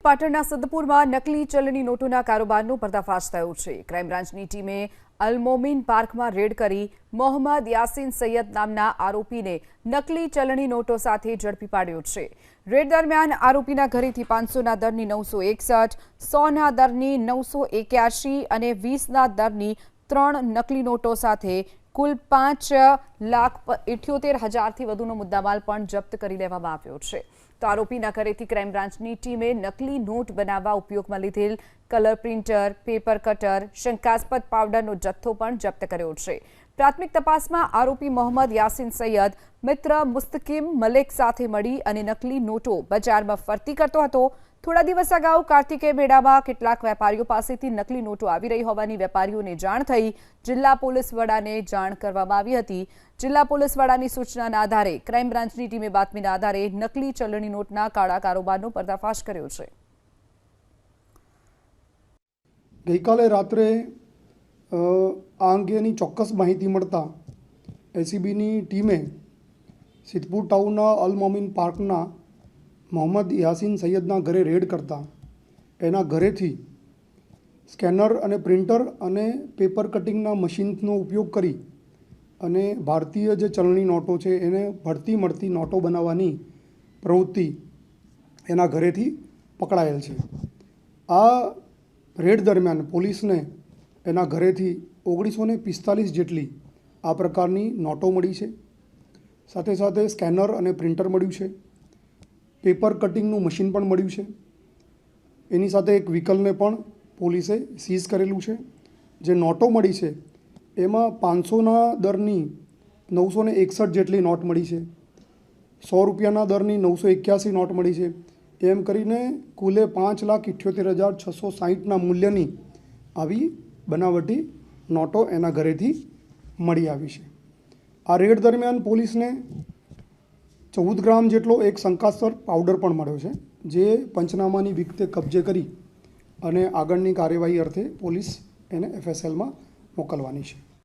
પાટણના સદપુરમાં નકલી ચલણી નોટોના કારોબારનો પર્દાફાશ થયો છે। ક્રાઇમ બ્રાન્ચની ટીમે અલમોમીન પાર્કમાં રેડ કરી મોહમ્મદ યાસીન સૈયદ નામના આરોપીને નકલી ચલણી નોટો સાથે ઝડપી પાડ્યો છે। રેડ દરમિયાન આરોપીના ઘરેથી 500ના દરની 961, 100ના દરની 981 અને 20ના દરની 3 નકલી નોટો સાથે કુલ 5,78,000થી વધુનો મુદ્દામાલ પણ જપ્ત કરી લેવામાં આવ્યો છે। તો આરોપીના ઘરેથી ક્રાઇમ બ્રાન્ચની ટીમે નકલી નોટ બનાવવા ઉપયોગમાં લીધેલ કલર પ્રિન્ટર, પેપર કટર, શંકાસ્પદ પાવડરનો જથ્થો પણ જપ્ત કર્યો છે। પ્રાથમિક તપાસમાં આરોપી મોહમ્મદ યાસીન સૈયદ મિત્ર મુસ્તકીમ મલિક સાથે મળી અને નકલી નોટો બજારમાં ફરતી કરતો હતો। થોડા દિવસ અગાઉ કાર્તિકેય મેળામાં કેટલાક વેપારીઓ પાસેથી નકલી નોટો આવી રહી હોવાની વેપારીઓને જાણ થઈ જિલ્લા પોલીસ વડાને જાણ કરવામાં આવી હતી। જિલ્લા પોલીસ વડાની સૂચનાના આધારે ક્રાઇમ બ્રાન્ચની ટીમે બાતમીના આધારે નકલી ચલણી નોટના કાળા કારોબારનો પર્દાફાશ કર્યો છે। ગઈકાલે રાત્રે આ અંગેની ચોક્કસ માહિતી મળતા એસીબીની ટીમે સિદ્ધપુર ટાઉનના અલમોમીન પાર્કના મોહમ્મદ યાસીન સૈયદના ઘરે રેડ કરતા એના ઘરેથી સ્કેનર અને પ્રિન્ટર અને પેપર કટિંગના મશીનનો ઉપયોગ કરી અને ભારતીય જે ચલણી નોટો છે એને ભળતી મળતી નોટો બનાવવાની પ્રવૃત્તિ એના ઘરેથી પકડાયેલ છે। આ રેડ દરમિયાન પોલીસને એના ઘરેથી 1945 જેટલી આ પ્રકારની નોટો મળી છે। સાથે સાથે સ્કેનર અને પ્રિન્ટર મળ્યું છે, પેપર કટિંગનું મશીન પણ મળ્યું છે। એની સાથે એક વ્હીકલને પણ પોલીસે સીઝ કરેલું છે। જે નોટો મળી છે એમાં 500ના દરની 961 જેટલી નોટ મળી છે, 100 રૂપિયાના દરની 981 નોટ મળી છે। એમ કરીને કુલે 5,78,660ના મૂલ્યની આવી બનાવટી નોટો એના ઘરેથી મળી આવી છે। આ રેડ દરમિયાન પોલીસને 14 ગ્રામ જેટલો એક શંકાસ્પદ પાવડર પણ મળ્યો છે, જે પંચનામાની વિગતે કબજે કરી અને આગળની કાર્યવાહી અર્થે પોલીસ એને FSLમાં મોકલવાની છે।